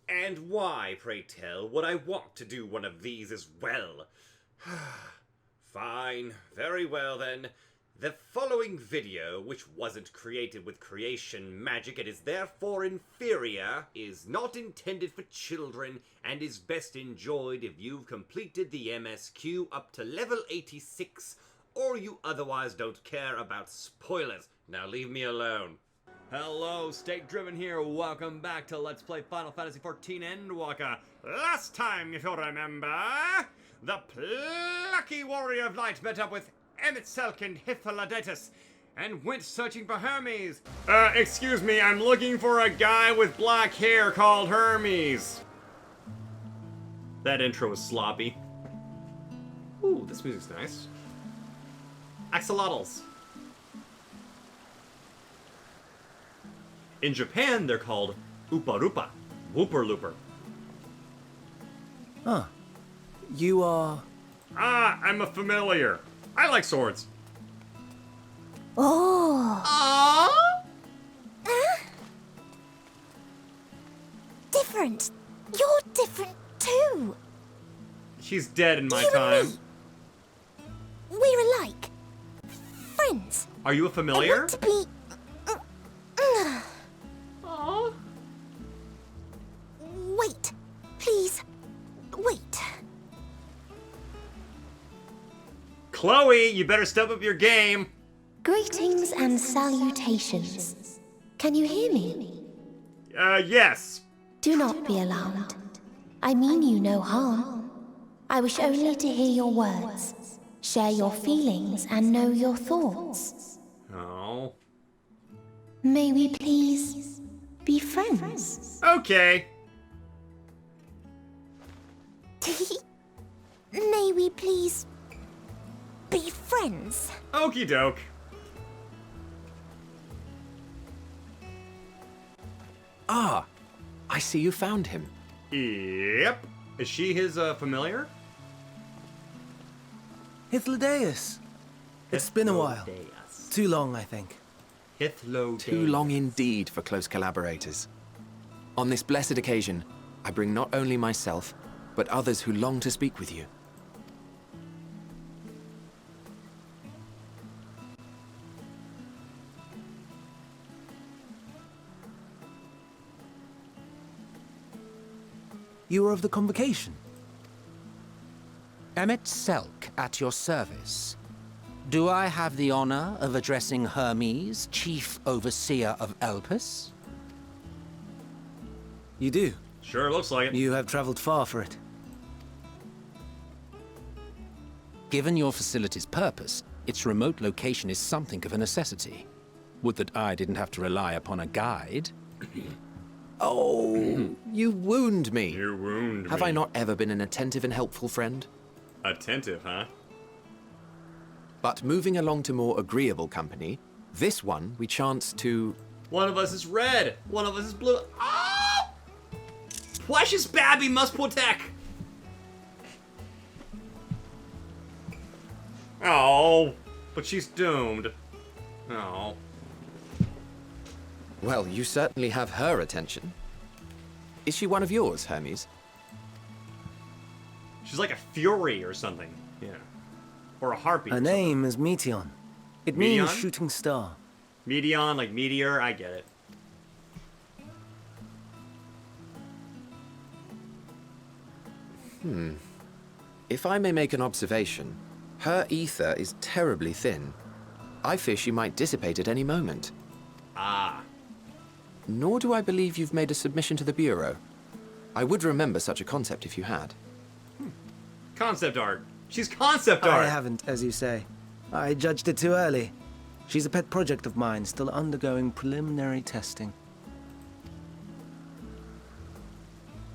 And why, pray tell, would I want to do one of these as well? Fine, very well then. The following video, which wasn't created with creation magic and is therefore inferior, is not intended for children and is best enjoyed if you've completed the MSQ up to level 86 or you otherwise don't care about spoilers. Now leave me alone. Hello, Stake Driven here. Welcome back to Let's Play Final Fantasy XIV Endwalker. Last time, if you remember, the plucky warrior of light met up with Emet-Selch and Hythlodaeus and went searching for Hermes. Excuse me, I'm looking for a guy with black hair called Hermes. That intro was sloppy. Ooh, this music's nice. Axolotls. In Japan, they're called Upa-Rupa, Whooper-Looper. Huh. You are... Ah, I'm a familiar. I like swords. Oh. Different. You're different too. She's dead in my You time. and me. We're alike. Friends. Are you a I familiar? want to be... Aww. Wait. Please. Wait. Chloe, you better step up your game. Greetings and salutations. Can you hear me? Yes. Do not be alarmed. I mean you no harm. I wish only to hear your words, share your feelings, and know your thoughts. Oh. May we please be friends? Okay. May we please be friends? Okie doke. Ah, I see you found him. Yep. Is she his familiar? Hythlodaeus. It's been a while. Hythlodaeus. Too long, I think. Hythlodaeus. Too long indeed for close collaborators. On this blessed occasion, I bring not only myself, but others who long to speak with you. You were of the convocation. Emet-Selch at your service. Do I have the honor of addressing Hermes, Chief Overseer of Elpis? You do. Sure looks like it. You have traveled far for it. Given your facility's purpose, its remote location is something of a necessity. Would that I didn't have to rely upon a guide. Oh, you wound me. You wound me. Have I not ever been an attentive and helpful friend? Attentive, huh? But moving along to more agreeable company, this one we chance to... One of us is red. One of us is blue. Oh! Precious Babby must protect. Oh, but she's doomed. Oh. Well, you certainly have her attention. Is she one of yours, Hermes? She's like a fury or something. Yeah. Or a harpy. Her name is Meteion. It Meteion? means shooting star. Meteion, like meteor, I get it. If I may make an observation, her ether is terribly thin. I fear she might dissipate at any moment. Ah. Nor do I believe you've made a submission to the Bureau. I would remember such a concept if you had. Concept art. She's concept art. I haven't, as you say. I judged it too early. She's a pet project of mine, still undergoing preliminary testing.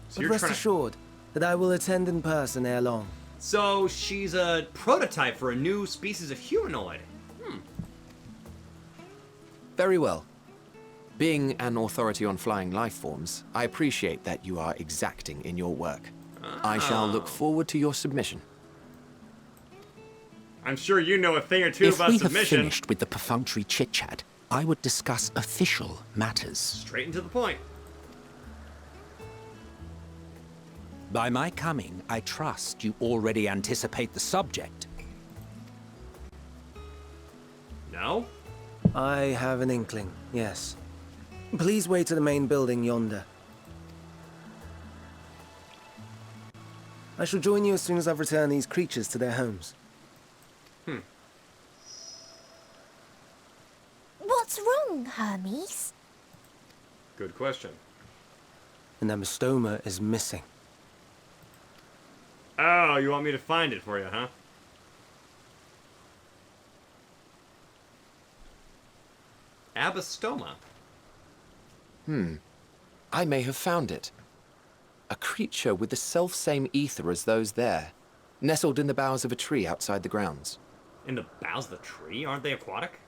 So But you're rest trying to... assured that I will attend in person ere long. So she's a prototype for a new species of humanoid. Very well. Being an authority on flying life forms, I appreciate that you are exacting in your work. I shall look forward to your submission. I'm sure you know a thing or two If about we have submission. finished with the perfunctory chit-chat, I would discuss official matters. Straight and to the point. By my coming, I trust you already anticipate the subject. No? I have an inkling, yes. Please wait to the main building yonder. I shall join you as soon as I've returned these creatures to their homes. What's wrong, Hermes? Good question. An Emet-Selch is missing. Oh, you want me to find it for you, huh? Abastoma. I may have found it. A creature with the self-same ether as those there, nestled in the boughs of a tree outside the grounds. In the boughs of the tree? Aren't they aquatic?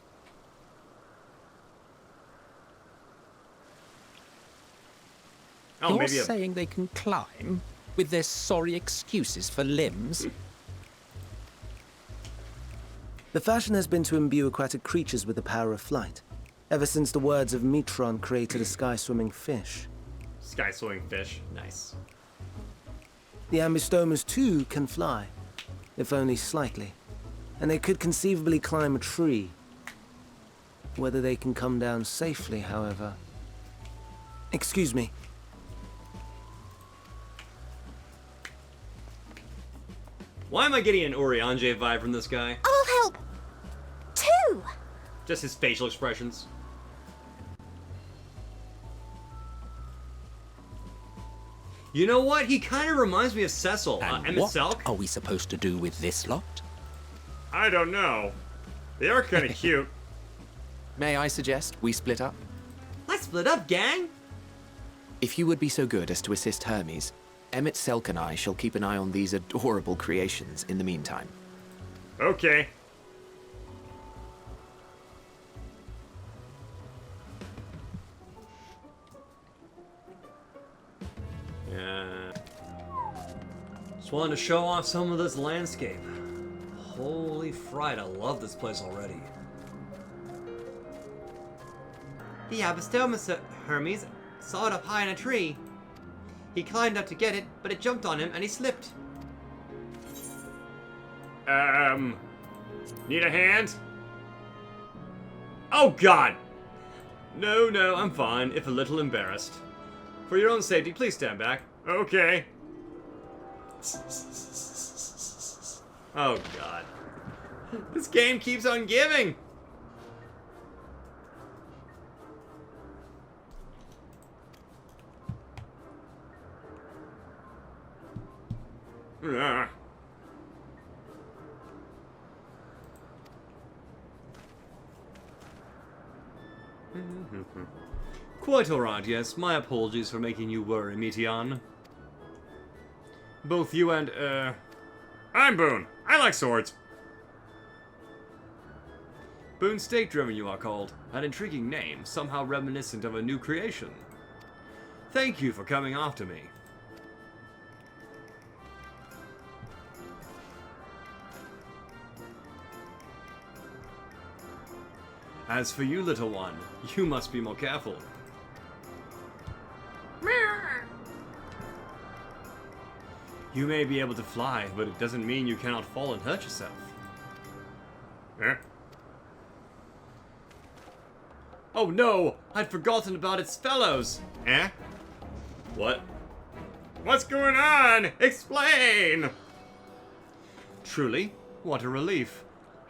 Oh, You're maybe saying they can climb with their sorry excuses for limbs? The fashion has been to imbue aquatic creatures with the power of flight, ever since the words of Meteion created a sky-swimming fish. sky-swimming fish. Nice. The Emet-Selch too can fly, if only slightly, and they could conceivably climb a tree. Whether they can come down safely, however... Excuse me. Why am I getting an Oriange vibe from this guy? I'll help. Too. Just his facial expressions. You know what? He kind of reminds me of Cecil. And what Emet-Selch. are we supposed to do with this lot? I don't know. They are kind of cute. May I suggest we split up? Let's split up, gang! If you would be so good as to assist Hermes, Emet-Selch and I shall keep an eye on these adorable creations in the meantime. Okay. Yeah. Just wanted to show off some of this landscape. Holy fright, I love this place already. The Abastoma Hermes saw it up high in a tree. He climbed up to get it, but it jumped on him and he slipped. Need a hand? Oh God! No, I'm fine, if a little embarrassed. For your own safety, please stand back. Okay. Oh God. This game keeps on giving! Ugh. Quite alright, yes. My apologies for making you worry, Meteion. Both you and, I'm Boone. I like swords. Boone State Driven, you are called. An intriguing name, somehow reminiscent of a new creation. Thank you for coming after me. As for you, little one, you must be more careful. You may be able to fly, but it doesn't mean you cannot fall and hurt yourself. Oh no! I'd forgotten about its fellows! What? What's going on? Explain! Truly, what a relief.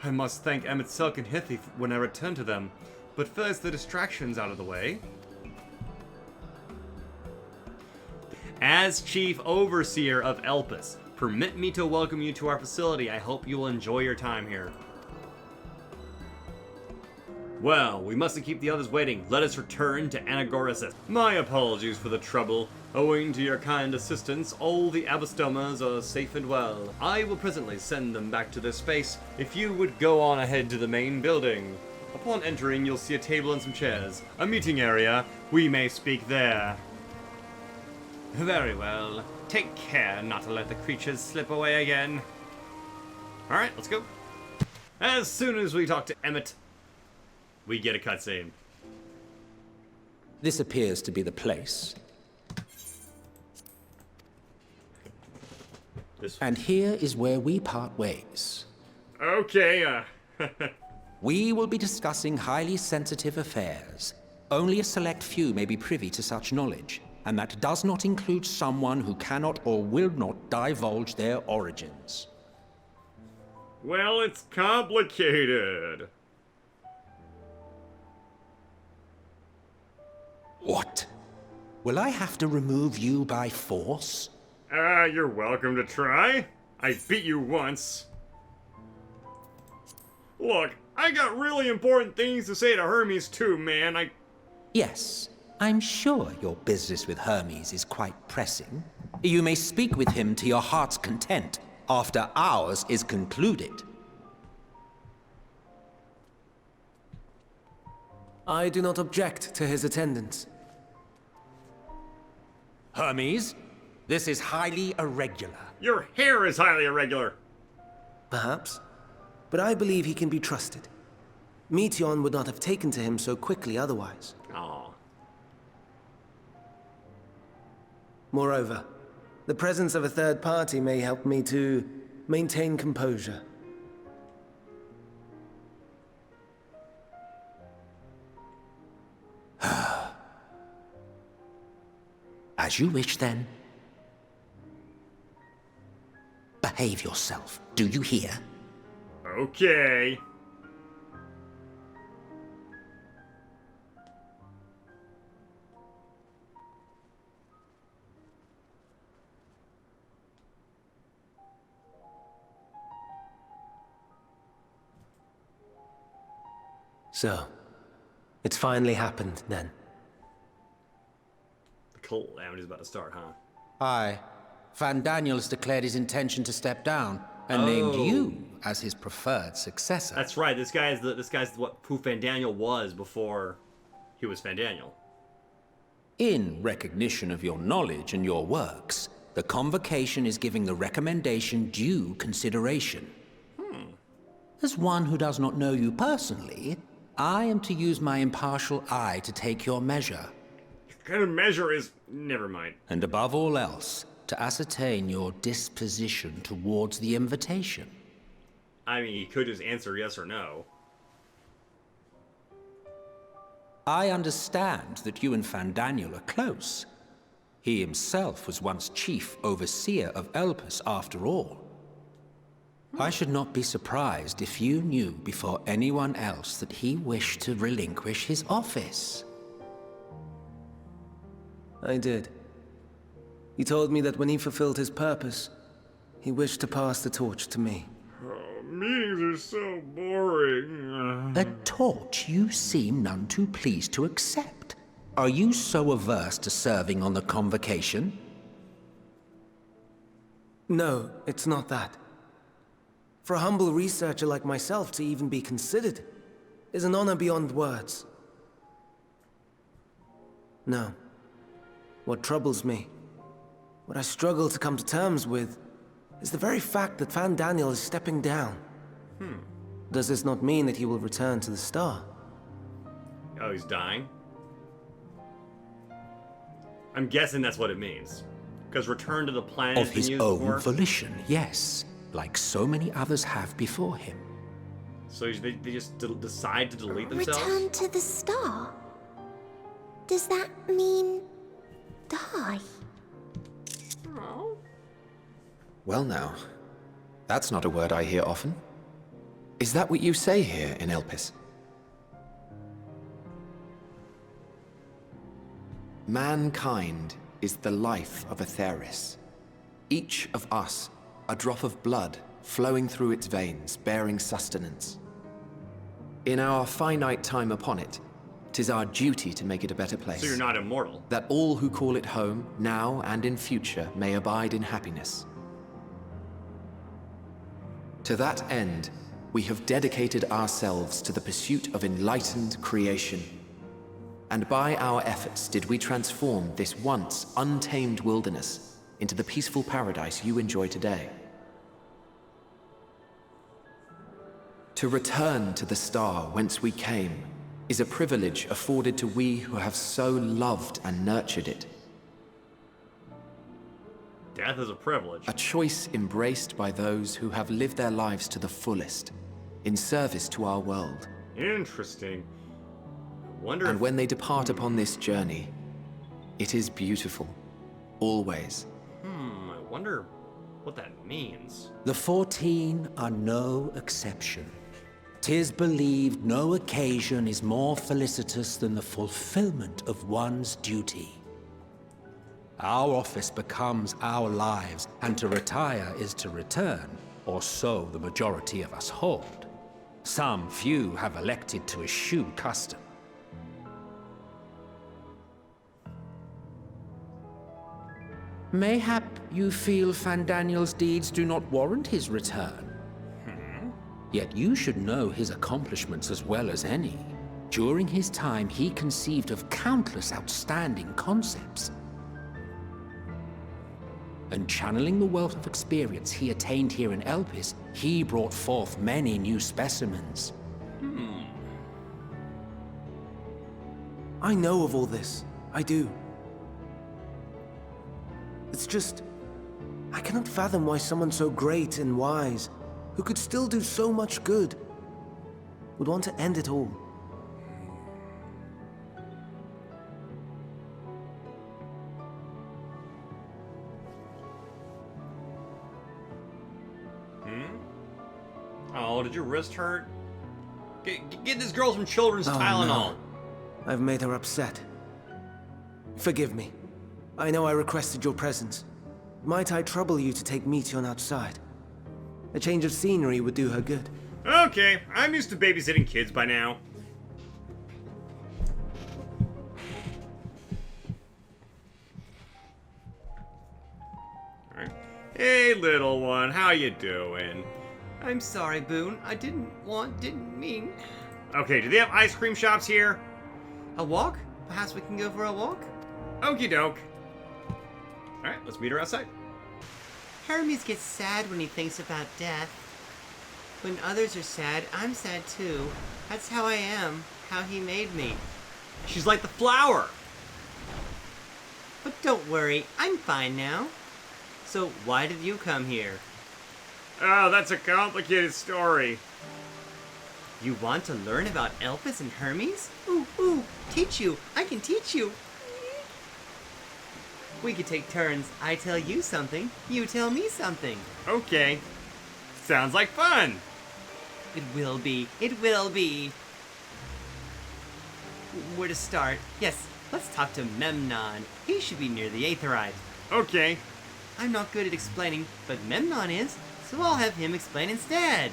I must thank Emet-Selch and Hythlodaeus when I return to them. But first, the distractions out of the way. As Chief Overseer of Elpis, permit me to welcome you to our facility. I hope you will enjoy your time here. Well, we mustn't keep the others waiting. Let us return to Anagorasis. My apologies for the trouble. Owing to your kind assistance, all the Abastomas are safe and well. I will presently send them back to their space. If you would go on ahead to the main building. Upon entering, you'll see a table and some chairs. A meeting area. We may speak there. Very well. Take care not to let the creatures slip away again. Alright, let's go. As soon as we talk to Emmet, we get a cutscene. This appears to be the place. And here is where we part ways. Okay, We will be discussing highly sensitive affairs. Only a select few may be privy to such knowledge, and that does not include someone who cannot or will not divulge their origins. well, it's complicated. What? Will I have to remove you by force? You're welcome to try. I beat you once. Look, I got really important things to say to Hermes too, man. Yes, I'm sure your business with Hermes is quite pressing. You may speak with him to your heart's content after ours is concluded. I do not object to his attendance. Hermes, this is highly irregular. Your hair is highly irregular. Perhaps. But I believe he can be trusted. Meteion would not have taken to him so quickly otherwise. Aw. Moreover, the presence of a third party may help me to maintain composure. As you wish, then. Behave yourself, do you hear? Okay. So, it's finally happened, then. The calamity's about to start, huh? Aye. Van Daniel has declared his intention to step down, and named you as his preferred successor. That's right. This guy's who Van Daniel was before he was Van Daniel. In recognition of your knowledge and your works, the convocation is giving the recommendation due consideration. As one who does not know you personally, I am to use my impartial eye to take your measure. What kind of measure is... Never mind. And above all else, to ascertain your disposition towards the invitation. I mean, he could just answer yes or no. I understand that you and Van Daniel are close. He himself was once chief overseer of Elpis after all. I should not be surprised if you knew before anyone else that he wished to relinquish his office. I did. He told me that when he fulfilled his purpose, he wished to pass the torch to me. Oh, meetings are so boring. A torch you seem none too pleased to accept. Are you so averse to serving on the convocation? No, it's not that. For a humble researcher like myself to even be considered is an honor beyond words. No. What troubles me, what I struggle to come to terms with, is the very fact that Van Daniel is stepping down. Does this not mean that he will return to the star? Oh, he's dying? I'm guessing that's what it means. Because return to the planet Of has been his used own before. volition, yes. Like so many others have before him. So they just decide to delete themselves? Return to the star? Does that mean die? Well now, that's not a word I hear often. Is that what you say here in Elpis? Mankind is the life of Aetheris. Each of us, a drop of blood flowing through its veins, bearing sustenance. In our finite time upon it, 'tis our duty to make it a better place. So you're not immortal. That all who call it home, now and in future, may abide in happiness. To that end, we have dedicated ourselves to the pursuit of enlightened creation. And by our efforts did we transform this once untamed wilderness into the peaceful paradise you enjoy today. To return to the star whence we came is a privilege afforded to we who have so loved and nurtured it. Death is a privilege. A choice embraced by those who have lived their lives to the fullest, in service to our world. Interesting. I wonder And if... when they depart upon this journey, it is beautiful. Always. I wonder what that means. The 14 are no exception. 'Tis believed no occasion is more felicitous than the fulfillment of one's duty. Our office becomes our lives, and to retire is to return, or so the majority of us hold. Some few have elected to eschew custom. Mayhap you feel Fandaniel's deeds do not warrant his return. Yet you should know his accomplishments as well as any. During his time, he conceived of countless outstanding concepts. And channeling the wealth of experience he attained here in Elpis, he brought forth many new specimens. I know of all this. I do. It's just... I cannot fathom why someone so great and wise, who could still do so much good, would want to end it all. Oh, did your wrist hurt? Get this girl some children's Tylenol. No. I've made her upset. Forgive me. I know I requested your presence. Might I trouble you to take Meteion outside? A change of scenery would do her good. Okay, I'm used to babysitting kids by now. Alright. Hey, little one, how you doing? I'm sorry, Boone. I didn't mean. Okay, do they have ice cream shops here? A walk? Perhaps we can go for a walk? Okie doke. Alright, let's meet her outside. Hermes gets sad when he thinks about death. When others are sad, I'm sad too. That's how I am, how he made me. She's like the flower. But don't worry, I'm fine now. So why did you come here? Oh, that's a complicated story. You want to learn about Elpis and Hermes? Ooh, teach you. I can teach you. We could take turns. I tell you something, you tell me something. Okay. Sounds like fun. It will be. It will be. Where to start? Yes, let's talk to Memnon. He should be near the Aetherite. Okay. I'm not good at explaining, but Memnon is, so I'll have him explain instead.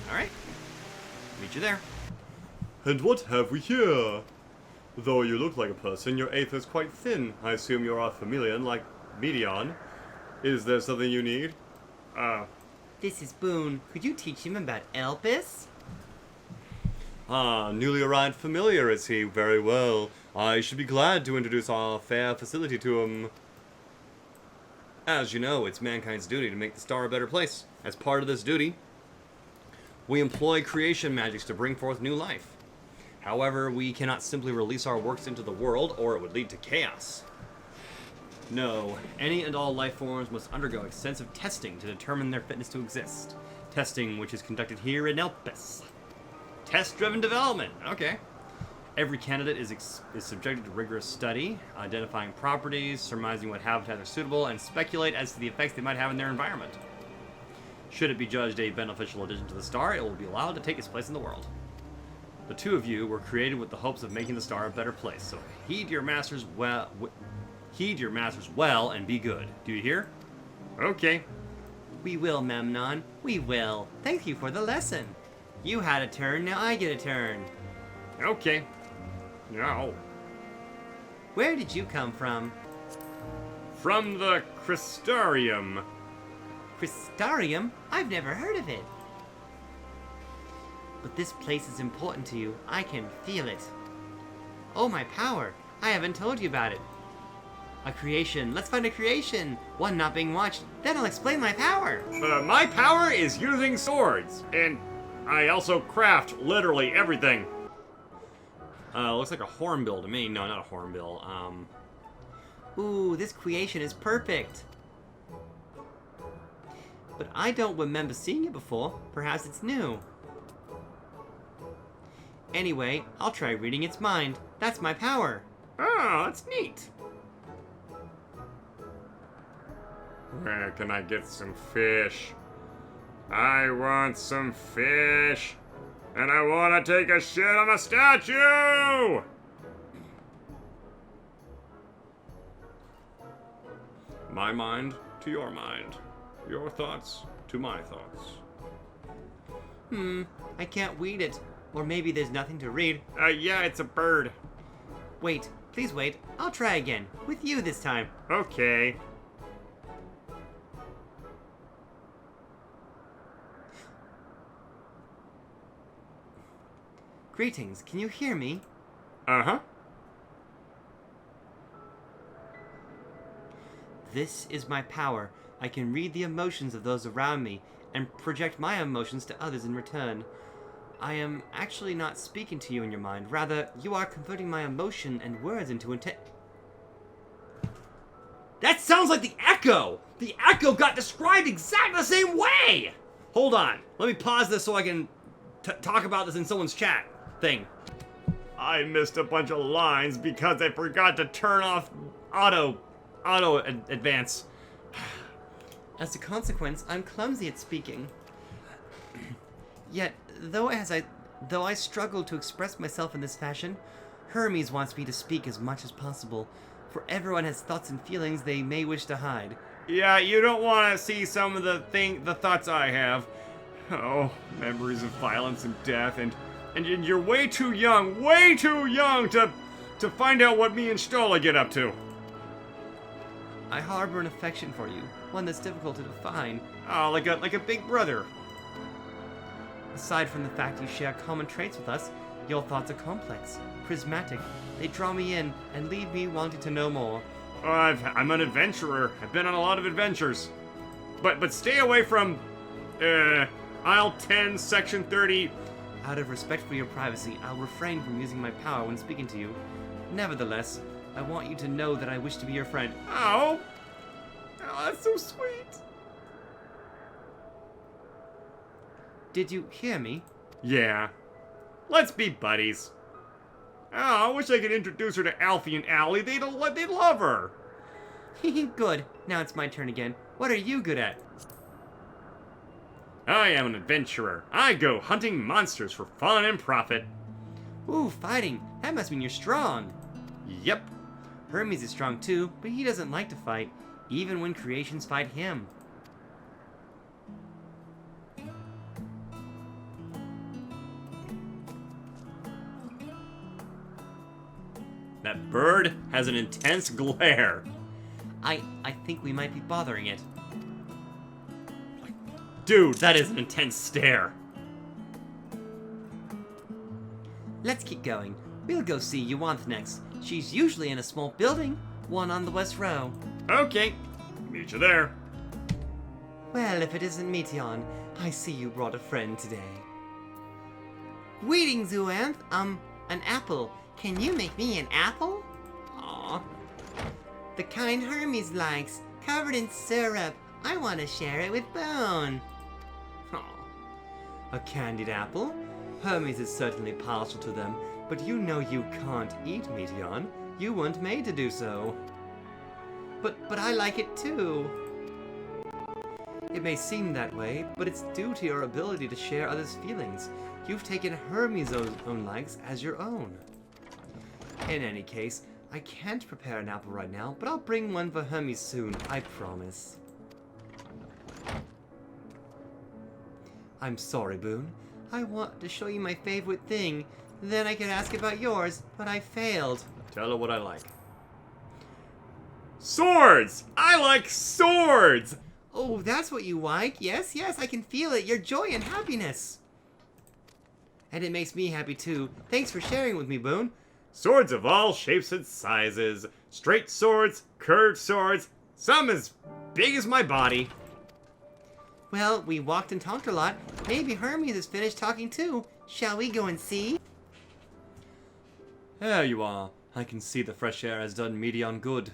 Alright. Meet you there. And what have we here? Though you look like a person, your aether is quite thin. I assume you're a familiar like Meteion. Is there something you need? This is Boone. Could you teach him about Elpis? Newly arrived familiar is he? Very well. I should be glad to introduce our fair facility to him. As you know, it's mankind's duty to make the star a better place. As part of this duty, we employ creation magics to bring forth new life. However, we cannot simply release our works into the world, or it would lead to chaos. No, any and all life forms must undergo extensive testing to determine their fitness to exist. Testing which is conducted here in Elpis. Test-driven development, okay. Every candidate is subjected to rigorous study, identifying properties, surmising what habitats are suitable, and speculate as to the effects they might have in their environment. Should it be judged a beneficial addition to the star, it will be allowed to take its place in the world. The two of you were created with the hopes of making the star a better place, so heed your masters well and be good. Do you hear? Okay. We will, Memnon. We will. Thank you for the lesson. You had a turn, now I get a turn. Okay. Now. Where did you come from? From the Crystarium. Crystarium? I've never heard of it. But this place is important to you. I can feel it. Oh, my power. I haven't told you about it. A creation. Let's find a creation. One not being watched. Then I'll explain my power. My power is using swords. And I also craft literally everything. Looks like a hornbill to me. No, not a hornbill. Ooh, this creation is perfect. but I don't remember seeing it before. Perhaps it's new. Anyway, I'll try reading its mind. That's my power. Oh, that's neat. Where can I get some fish? I want some fish. And I want to take a shit on a statue! My mind to your mind. Your thoughts to my thoughts. I can't read it. Or maybe there's nothing to read. Yeah, it's a bird. Wait, please wait. I'll try again. With you this time. Okay. Greetings, can you hear me? Uh-huh. This is my power. I can read the emotions of those around me and project my emotions to others in return. I am actually not speaking to you in your mind. Rather, you are converting my emotion and words into intent. That sounds like the Echo! The Echo got described exactly the same way! Hold on. Let me pause this so I can talk about this in someone's chat thing. I missed a bunch of lines because I forgot to turn off auto advance. As a consequence, I'm clumsy at speaking. Yet, though I struggle to express myself in this fashion, Hermes wants me to speak as much as possible, for everyone has thoughts and feelings they may wish to hide. Yeah, you don't want to see some of the thoughts I have. Oh, memories of violence and death, and you're way too young to find out what me and Stola get up to. I harbor an affection for you, one that's difficult to define. Oh, like a big brother. Aside from the fact you share common traits with us, your thoughts are complex, prismatic. They draw me in and leave me wanting to know more. Oh, I'm an adventurer. I've been on a lot of adventures. But stay away from, aisle 10, section 30. Out of respect for your privacy, I'll refrain from using my power when speaking to you. Nevertheless, I want you to know that I wish to be your friend. Oh, that's so sweet. Did you hear me? Yeah. Let's be buddies. Oh, I wish I could introduce her to Alfie and Allie. They'd love her. Good. Now it's my turn again. What are you good at? I am an adventurer. I go hunting monsters for fun and profit. Ooh, fighting. That must mean you're strong. Yep. Hermes is strong too, but he doesn't like to fight, even when creations fight him. That bird has an intense glare. I think we might be bothering it. Dude, that is an intense stare. Let's keep going. We'll go see Euanthe next. She's usually in a small building, one on the west row. Okay, meet you there. Well, if it isn't Meteion, I see you brought a friend today. Greetings, Euanthe. An apple. Can you make me an apple? Aw. The kind Hermes likes, covered in syrup. I want to share it with Bone. Aw. A candied apple? Hermes is certainly partial to them, but you know you can't eat Meteion. You weren't made to do so. But I like it too. It may seem that way, but it's due to your ability to share others' feelings. You've taken Hermes' own likes as your own. In any case, I can't prepare an apple right now, but I'll bring one for Hermes soon, I promise. I'm sorry, Boone. I want to show you my favorite thing. Then I could ask about yours, but I failed. Tell her what I like. Swords! I like swords! Oh, that's what you like? Yes, I can feel it. Your joy and happiness. And it makes me happy too. Thanks for sharing with me, Boone. Swords of all shapes and sizes. Straight swords, curved swords, some as big as my body. Well, we walked and talked a lot. Maybe Hermes is finished talking too. Shall we go and see? There you are. I can see the fresh air has done Meteion good.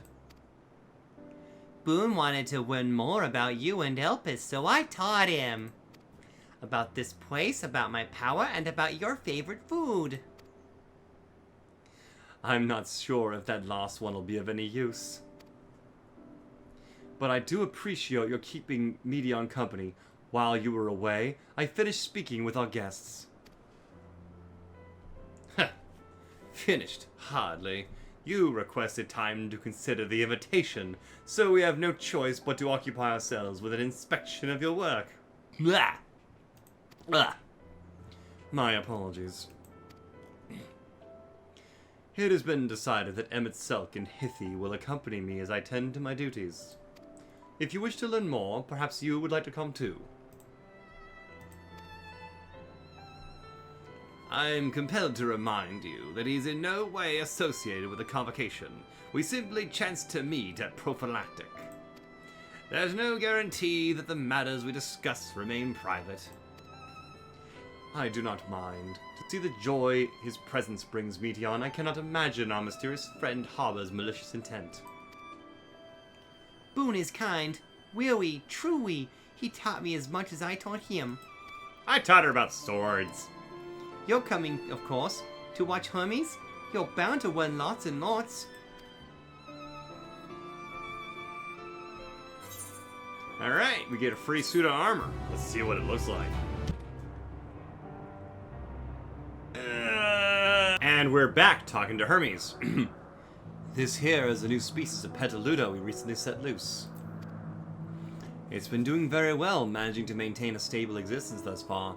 Boone wanted to learn more about you and Elpis, so I taught him. About this place, about my power, and about your favorite food. I'm not sure if that last one will be of any use. But I do appreciate your keeping Meteion company. While you were away, I finished speaking with our guests. Finished? Hardly. You requested time to consider the invitation, so we have no choice but to occupy ourselves with an inspection of your work. Blah! Blah! My apologies. It has been decided that Emet-Selch and Hythi will accompany me as I tend to my duties. If you wish to learn more, perhaps you would like to come too. I am compelled to remind you that he is in no way associated with the convocation. We simply chanced to meet at prophylactic. There's no guarantee that the matters we discuss remain private. I do not mind. To see the joy his presence brings Meteion, I cannot imagine our mysterious friend harbors malicious intent. Boone is kind. Really, truly. He taught me as much as I taught him. I taught her about swords. You're coming, of course, to watch Hermes? You're bound to win lots and lots. Alright, we get a free suit of armor. Let's see what it looks like. And we're back talking to Hermes. This here is a new species of Petalludo we recently set loose. It's been doing very well, managing to maintain a stable existence thus far.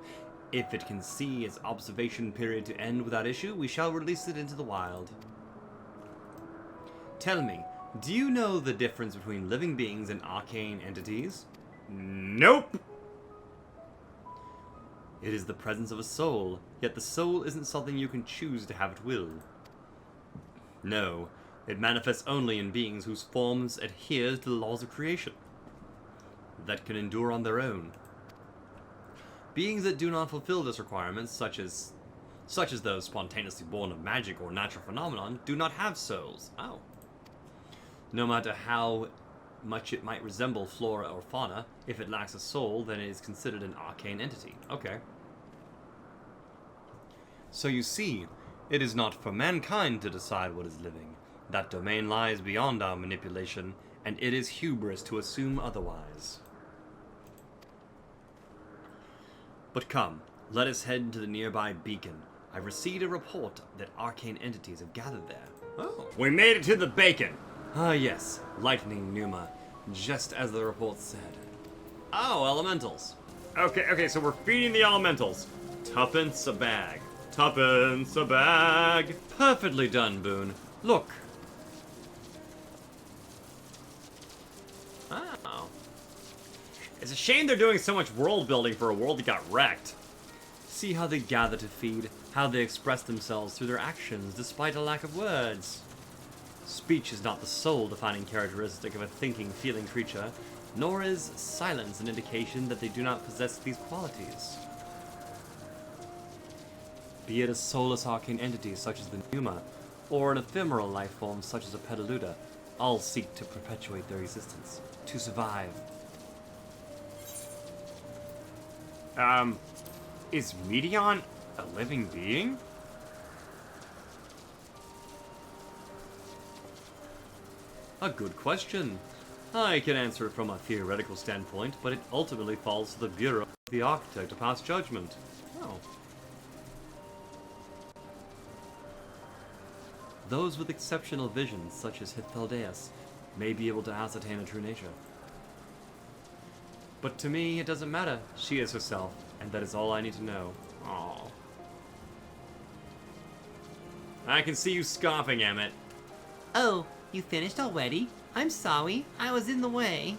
If it can see its observation period to end without issue, we shall release it into the wild. Tell me, do you know the difference between living beings and arcane entities? Nope! It is the presence of a soul, yet the soul isn't something you can choose to have at will. No, it manifests only in beings whose forms adhere to the laws of creation, that can endure on their own. Beings that do not fulfill this requirement, such as those spontaneously born of magic or natural phenomenon, do not have souls. Oh. No matter how much it might resemble flora or fauna, if it lacks a soul, then it is considered an arcane entity. Okay. So you see, it is not for mankind to decide what is living. That domain lies beyond our manipulation, and it is hubris to assume otherwise. But come, let us head to the nearby beacon. I've received a report that arcane entities have gathered there. Oh, we made it to the beacon! Ah yes, lightning Numa, just as the report said. Oh, elementals. Okay, so we're feeding the elementals. Tuppence a bag. Tuppence a bag. Perfectly done, Boone. Look. Oh. It's a shame they're doing so much world building for a world that got wrecked. See how they gather to feed, how they express themselves through their actions despite a lack of words. Speech is not the sole defining characteristic of a thinking, feeling creature, nor is silence an indication that they do not possess these qualities. Be it a soulless arcane entity such as the Numa, or an ephemeral life form such as a Petalluda, all seek to perpetuate their existence, to survive. Is Meteion a living being? A good question. I can answer it from a theoretical standpoint, but it ultimately falls to the Bureau of the Architect to pass judgment. Oh. Those with exceptional visions, such as Hythlodaeus, may be able to ascertain a true nature. But to me, it doesn't matter. She is herself, and that is all I need to know. Aww. I can see you scoffing, Emmett. Oh, you finished already? I'm sorry, I was in the way.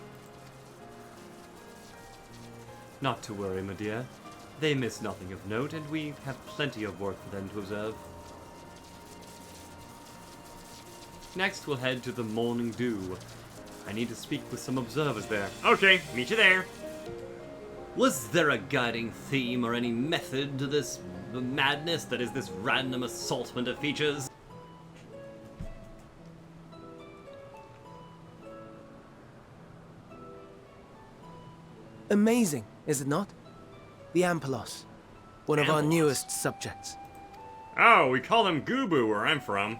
Not to worry, my dear. They miss nothing of note, and we have plenty of work for them to observe. Next, we'll head to the Morning Dew. I need to speak with some observers there. Okay, meet you there. Was there a guiding theme or any method to this madness that is this random assortment of features? Amazing, is it not? The Ampelos, one of our Ampelos. newest subjects. Oh, we call them Gubu where I'm from.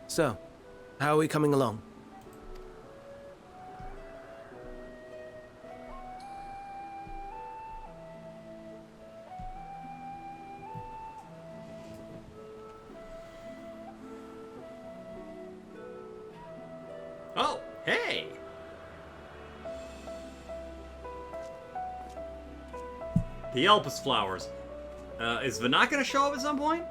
So, how are we coming along? Oh, hey! The Elpis flowers. Is Vinat gonna show up at some point?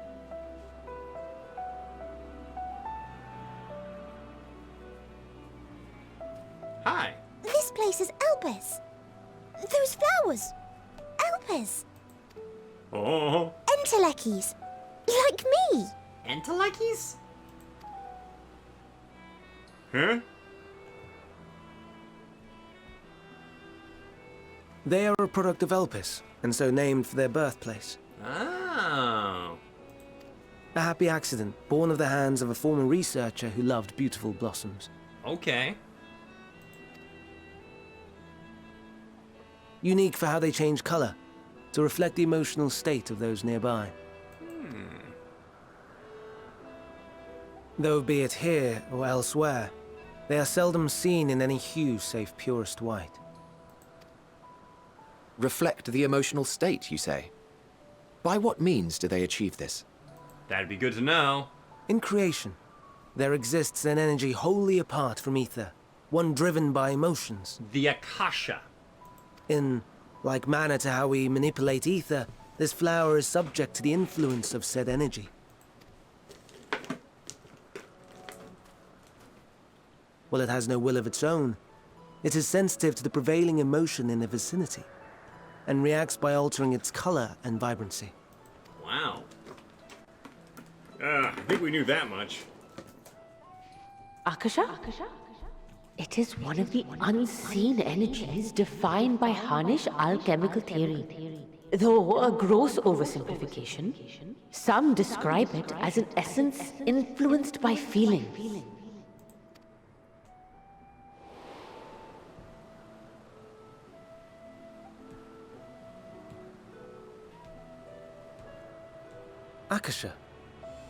Hi. This place is Elpis. Those flowers. Elpis. Oh, Entelekis. Like me. Entelekis? huh? They are a product of Elpis, and so named for their birthplace. Oh. A happy accident, born of the hands of a former researcher who loved beautiful blossoms. Okay. Unique for how they change color, to reflect the emotional state of those nearby. Though be it here or elsewhere, they are seldom seen in any hue save purest white. Reflect the emotional state, you say? By what means do they achieve this? That'd be good to know. In creation, there exists an energy wholly apart from ether, one driven by emotions. The Akasha. In like manner to how we manipulate ether, this flower is subject to the influence of said energy. While it has no will of its own, it is sensitive to the prevailing emotion in the vicinity, and reacts by altering its color and vibrancy. Wow. I think we knew that much. Akasha? It is one of the unseen energies defined by Harnish alchemical theory. Though a gross oversimplification, some describe it as an essence influenced by feeling. Akasha.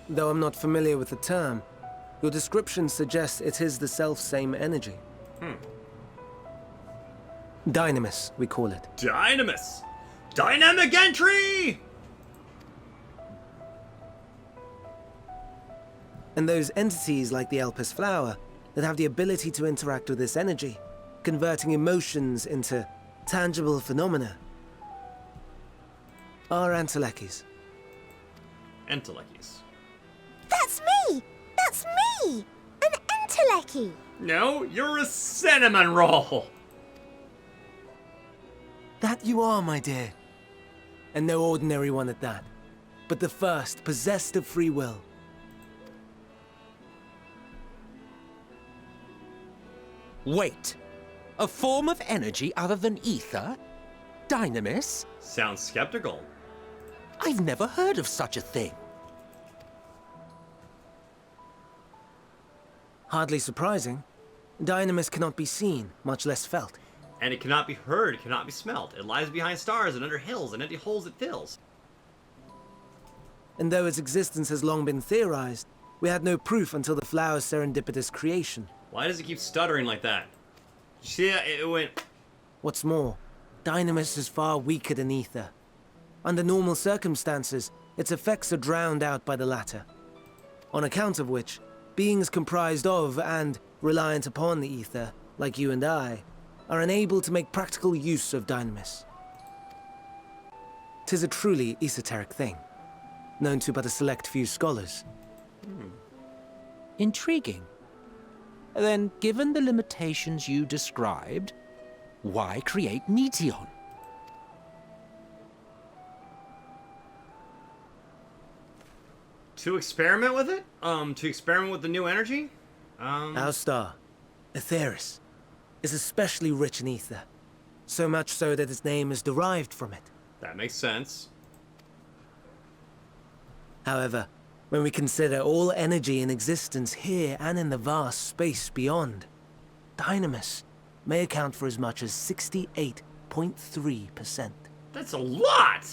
Though I'm not familiar with the term, your description suggests it is the self-same energy. Dynamis, we call it. Dynamis! Dynamic entry! And those entities like the Elpis flower that have the ability to interact with this energy, converting emotions into tangible phenomena, are Entelekis. Entelekis. That's me! That's me! An Enteleki! No, you're a cinnamon roll! That you are, my dear. And no ordinary one at that, but the first possessed of free will. Wait. A form of energy other than ether? Dynamis? Sounds skeptical. I've never heard of such a thing. Hardly surprising. Dynamis cannot be seen, much less felt. And it cannot be heard, it cannot be smelt. It lies behind stars and under hills and empty holes it fills. And though its existence has long been theorized, we had no proof until the flower's serendipitous creation. Why does it keep stuttering like that? See, it went... What's more, Dynamis is far weaker than ether. Under normal circumstances, its effects are drowned out by the latter. On account of which, beings comprised of and reliant upon the ether, like you and I, are unable to make practical use of Dynamis. 'Tis a truly esoteric thing, known to but a select few scholars. Intriguing. Then, given the limitations you described, why create Meteion? To experiment with it? To experiment with the new energy? Our star, Aetheris, is especially rich in ether, so much so that its name is derived from it. That makes sense. However, when we consider all energy in existence here and in the vast space beyond, Dynamis may account for as much as 68.3%. That's a lot!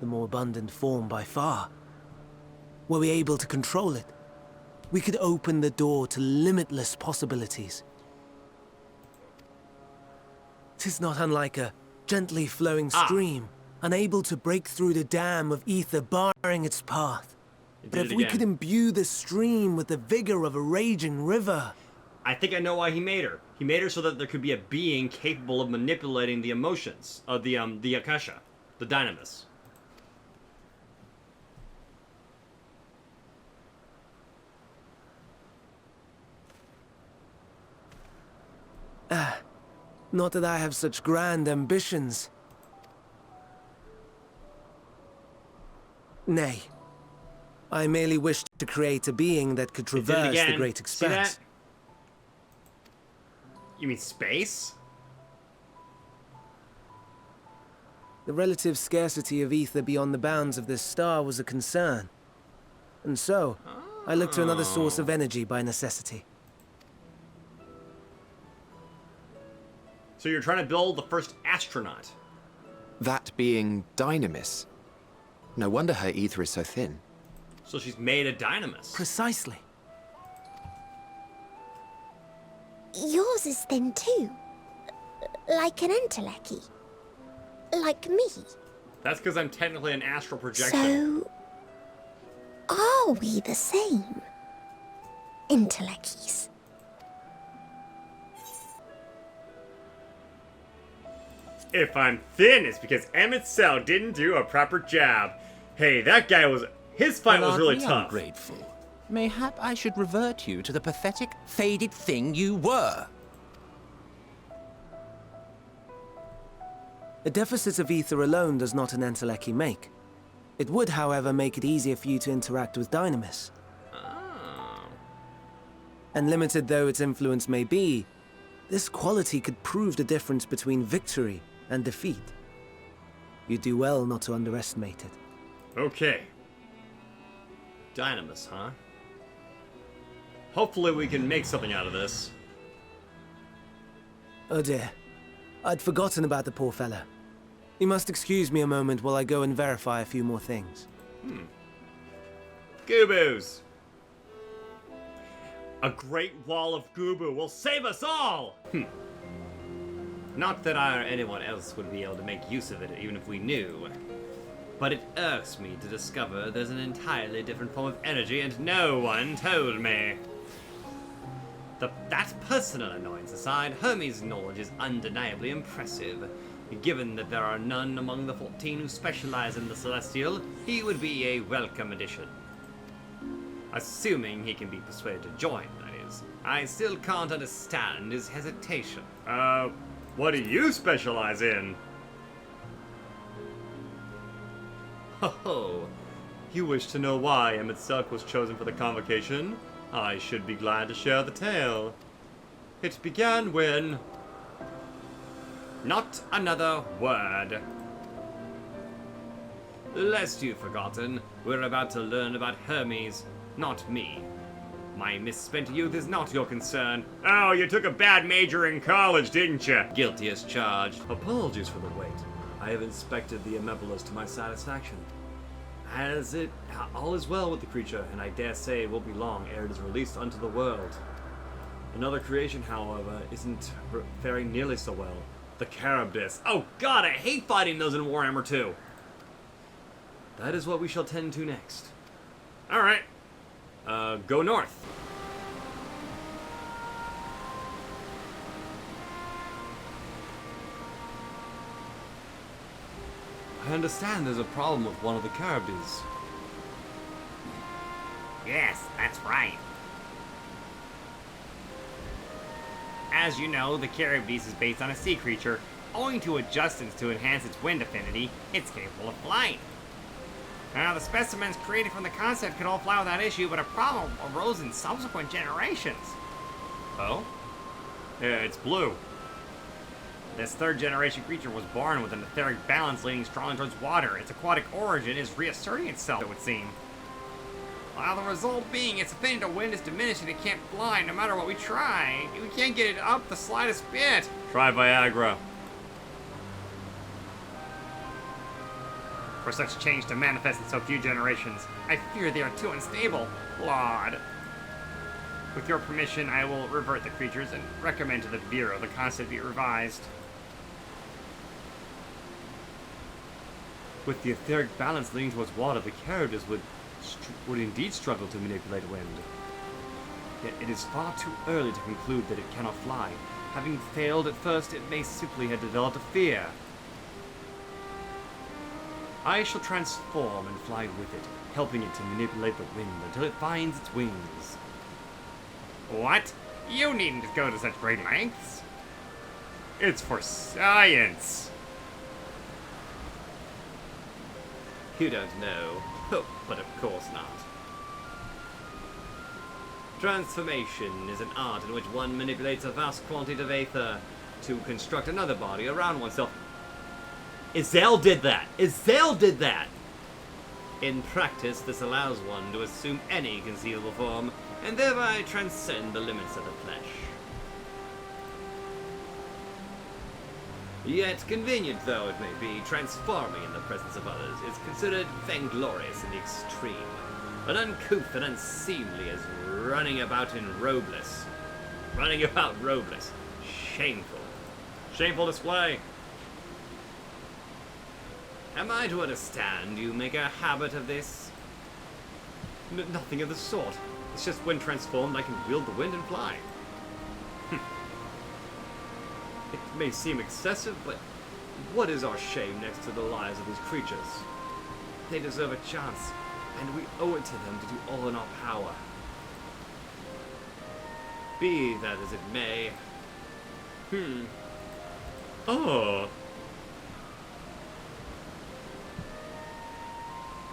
The more abundant form by far. Were we able to control it, we could open the door to limitless possibilities. 'Tis not unlike a gently flowing stream, unable to break through the dam of ether barring its path. But if we could imbue the stream with the vigor of a raging river... I think I know why he made her. He made her so that there could be a being capable of manipulating the emotions of the Akasha, the Dynamis. Not that I have such grand ambitions. Nay. I merely wished to create a being that could traverse the great expanse. See that? You mean space? The relative scarcity of ether beyond the bounds of this star was a concern. And so, I looked to another source of energy by necessity. So you're trying to build the first astronaut? That being Dynamis. No wonder her ether is so thin. So she's made a Dynamis. Precisely. Yours is thin too. Like an entelechy. Like me. That's because I'm technically an astral projection. So... are we the same? Entelecchies. If I'm thin, it's because Emet-Selch didn't do a proper job. Hey, that guy was... his fight was really tough. Ungrateful. Mayhap I should revert you to the pathetic, faded thing you were. A deficit of ether alone does not an entelechy make. It would, however, make it easier for you to interact with Dynamis. Oh. And limited though its influence may be, this quality could prove the difference between victory and defeat. You do well not to underestimate it. Okay. Dynamis, huh? Hopefully we can make something out of this. Oh dear. I'd forgotten about the poor fella. You must excuse me a moment while I go and verify a few more things. Goobos! A great wall of Goobo will save us all! Not that I or anyone else would be able to make use of it, even if we knew. But it irks me to discover there's an entirely different form of energy and no one told me. That personal annoyance aside, Hermes' knowledge is undeniably impressive. Given that there are none among the 14 who specialize in the Celestial, he would be a welcome addition. Assuming he can be persuaded to join, that is. I still can't understand his hesitation. What do you specialize in? Oh, you wish to know why Emet-Selch was chosen for the convocation? I should be glad to share the tale. It began when... Not another word. Lest you've forgotten, we're about to learn about Hermes, not me. My misspent youth is not your concern. Oh, you took a bad major in college, didn't you? Guilty as charged. Apologies for the wait. I have inspected the Emet-Selch to my satisfaction. All is well with the creature, and I dare say it won't be long ere it is released unto the world. Another creation, however, isn't faring nearly so well. The Charybdis. Oh god, I hate fighting those in Warhammer 2. That is what we shall tend to next. Alright. Go north. I understand there's a problem with one of the Charybdis. Yes, that's right. As you know, the Charybdis is based on a sea creature. Owing to adjustments to enhance its wind affinity, it's capable of flight. Now, the specimens created from the concept could all fly without issue, but a problem arose in subsequent generations. Oh? Yeah, it's blue. This third generation creature was born with an etheric balance leaning strongly towards water. Its aquatic origin is reasserting itself, it would seem. While the result being its affinity to wind is diminished and it can't fly no matter what we try. We can't get it up the slightest bit. Try Viagra. For such change to manifest in so few generations, I fear they are too unstable. Lord. With your permission, I will revert the creatures and recommend to the Bureau the concept be revised. With the etheric balance leaning towards water, the Charybdis would indeed struggle to manipulate wind. Yet it is far too early to conclude that it cannot fly. Having failed at first, it may simply have developed a fear. I shall transform and fly with it, helping it to manipulate the wind until it finds its wings. What? You needn't go to such great lengths. It's for science. You don't know. Oh, but of course not. Transformation is an art in which one manipulates a vast quantity of aether to construct another body around oneself. Emet-Selch did that! Emet-Selch did that! In practice, this allows one to assume any conceivable form, and thereby transcend the limits of the flesh. Yet, convenient though it may be, transforming in the presence of others is considered vainglorious in the extreme, and uncouth and unseemly as running about robeless. Running about robeless. Shameful. Shameful display. Am I to understand you make a habit of this? Nothing of the sort. It's just when transformed, I can wield the wind and fly. It may seem excessive, but what is our shame next to the lives of these creatures? They deserve a chance, and we owe it to them to do all in our power. Be that as it may. Oh.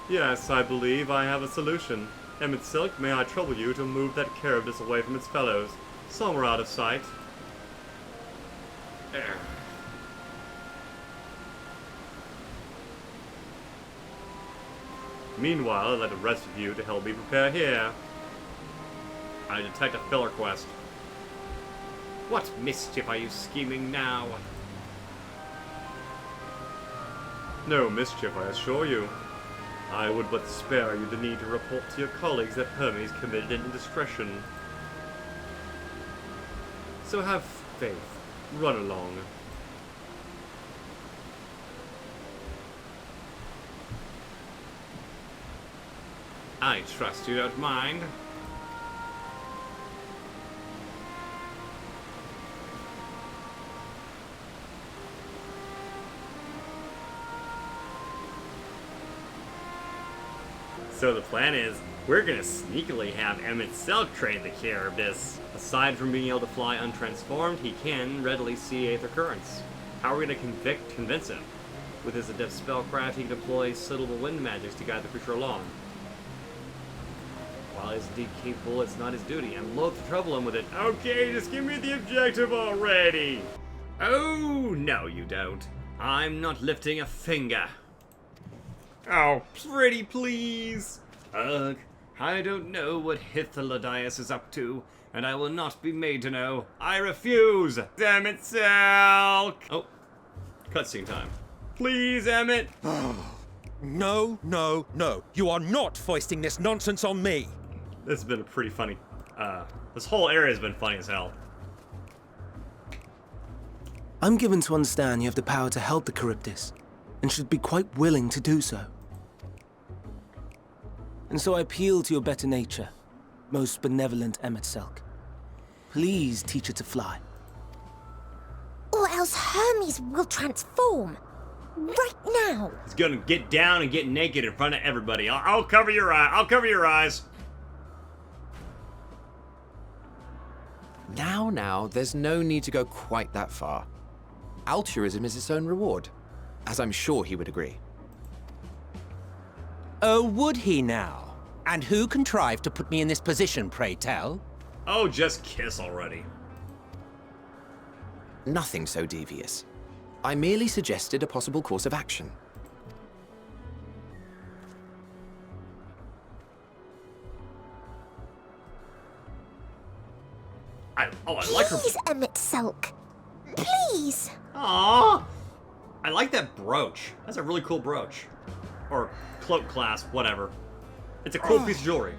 Yes, I believe I have a solution. Emet-Selch, may I trouble you to move that Charybdis away from its fellows, somewhere out of sight? Meanwhile, I'd like the rest of you to help me prepare here. I detect a filler quest. What mischief are you scheming now? No mischief, I assure you. I would but spare you the need to report to your colleagues that Hermes committed an indiscretion. So have faith. Run along. I trust you don't mind. So the plan is, we're gonna sneakily have Emet-Selch train the Charybdis. Aside from being able to fly untransformed, he can readily see aether currents. How are we gonna convince him? With his adept spellcraft, he can deploy suitable wind magics to guide the creature along. While he's indeed capable, it's not his duty. I'm loath to trouble him with it. Okay, just give me the objective already! Oh, no you don't. I'm not lifting a finger. Oh, pretty please! Ugh, I don't know what Hythlodaeus is up to, and I will not be made to know. I refuse! Damn it, Selch! Oh, cutscene time. Please, Emmett! No, no, no. You are not foisting this nonsense on me. This has been a pretty funny, this whole area has been funny as hell. I'm given to understand you have the power to help the Charybdis, and should be quite willing to do so. And so I appeal to your better nature, most benevolent Emet-Selch. Please teach her to fly. Or else Hermes will transform. Right now. He's gonna get down and get naked in front of everybody. I'll cover your eye. I'll cover your eyes. Now, there's no need to go quite that far. Altruism is its own reward, as I'm sure he would agree. Oh, would he now? And who contrived to put me in this position, pray tell? Oh, just kiss already. Nothing so devious. I merely suggested a possible course of action. I like her. Please, Emet-Selch. Please. Aww. I like that brooch. That's a really cool brooch. Or cloak clasp, whatever. It's a cool piece of jewelry.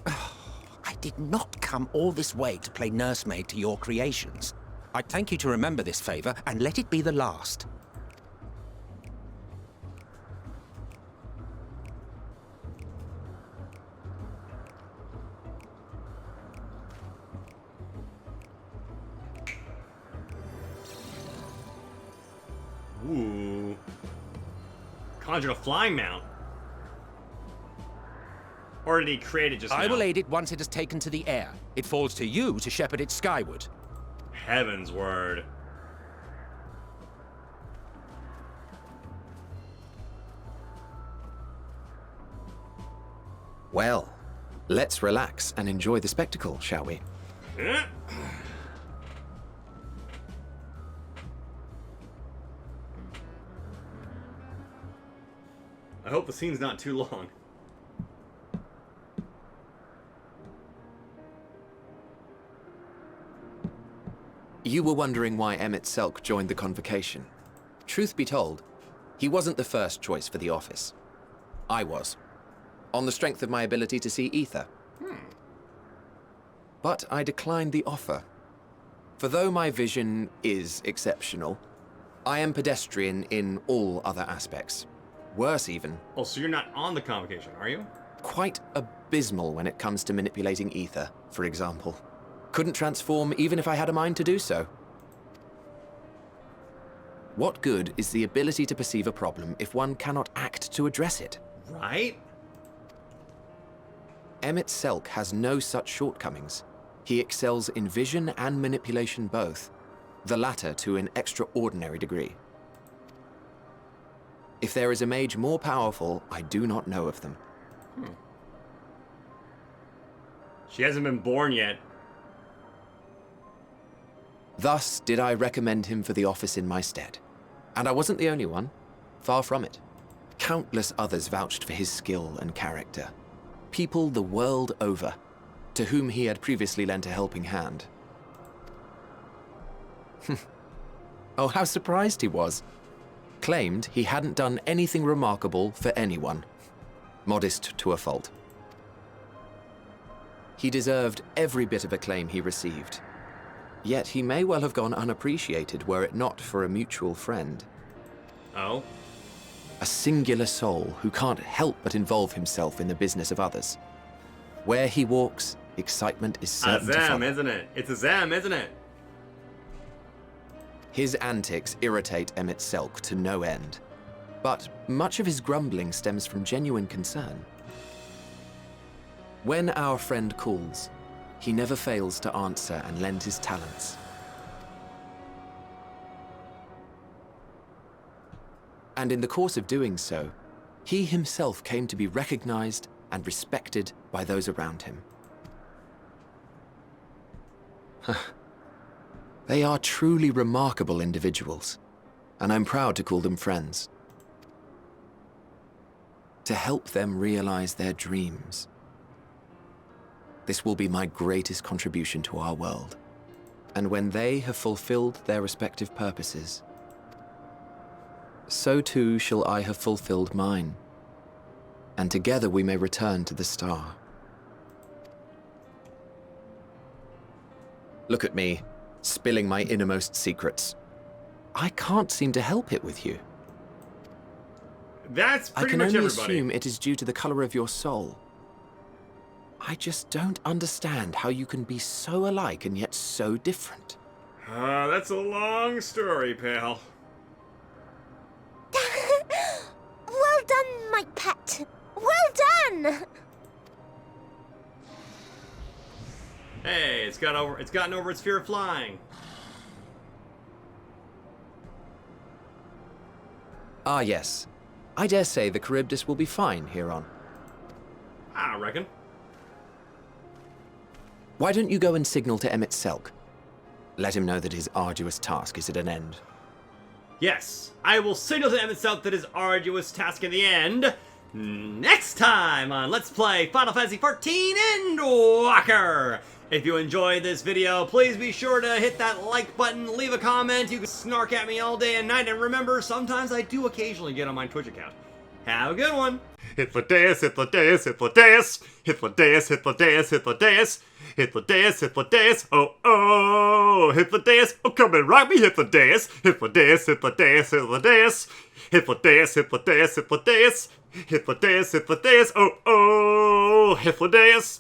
I did not come all this way to play nursemaid to your creations. I thank you to remember this favor, and let it be the last. Ooh. Conjured a flying mount. Or did he create it just now? I will aid it once it has taken to the air. It falls to you to shepherd it skyward. Heaven's word. Well, let's relax and enjoy the spectacle, shall we? Eh? I hope the scene's not too long. You were wondering why Emet-Selch joined the convocation. Truth be told, he wasn't the first choice for the office. I was, on the strength of my ability to see ether. But I declined the offer. For though my vision is exceptional, I am pedestrian in all other aspects. Worse even. Oh, so you're not on the convocation, are you? Quite abysmal when it comes to manipulating ether, for example. Couldn't transform even if I had a mind to do so. What good is the ability to perceive a problem if one cannot act to address it? Right? Emet-Selch has no such shortcomings. He excels in vision and manipulation both, the latter to an extraordinary degree. If there is a mage more powerful, I do not know of them. She hasn't been born yet. Thus did I recommend him for the office in my stead. And I wasn't the only one. Far from it. Countless others vouched for his skill and character. People the world over, to whom he had previously lent a helping hand. Oh, how surprised he was. Claimed he hadn't done anything remarkable for anyone. Modest to a fault. He deserved every bit of acclaim he received. Yet he may well have gone unappreciated were it not for a mutual friend. Oh? A singular soul who can't help but involve himself in the business of others. Where he walks, excitement is certain to follow. Azam, isn't it? It's Azam, isn't it? His antics irritate Emet-Selch to no end. But much of his grumbling stems from genuine concern. When our friend calls, he never fails to answer and lend his talents. And in the course of doing so, he himself came to be recognized and respected by those around him. They are truly remarkable individuals, and I'm proud to call them friends. To help them realize their dreams. This will be my greatest contribution to our world. And when they have fulfilled their respective purposes, so too shall I have fulfilled mine. And together we may return to the star. Look at me, spilling my innermost secrets. I can't seem to help it with you. That's I pretty can much only everybody. assume it is due to the color of your soul. I just don't understand how you can be so alike and yet so different. That's a long story, pal. Well done, my pet. Well done. Hey, it's gotten over its fear of flying. Ah, yes. I dare say the Charybdis will be fine here on. I reckon. Why don't you go and signal to Emet-Selch? Let him know that his arduous task is at an end. Yes, I will signal to Emet-Selch that his arduous task in the end next time on Let's Play Final Fantasy XIV Endwalker. If you enjoyed this video, please be sure to hit that like button, leave a comment. You can snark at me all day and night, and remember, sometimes I do occasionally get on my Twitch account. Have a good one. Hythlodaeus, Hythlodaeus, Hythlodaeus, Hythlodaeus, Hythlodaeus, Hythlodaeus, Hythlodaeus, Hythlodaeus, oh, oh, Hythlodaeus, oh, come and rock me, Hythlodaeus, Hythlodaeus, Hythlodaeus, Hythlodaeus, Hythlodaeus, Hythlodaeus, Hythlodaeus, Hythlodaeus, Hythlodaeus, oh, oh, Hythlodaeus.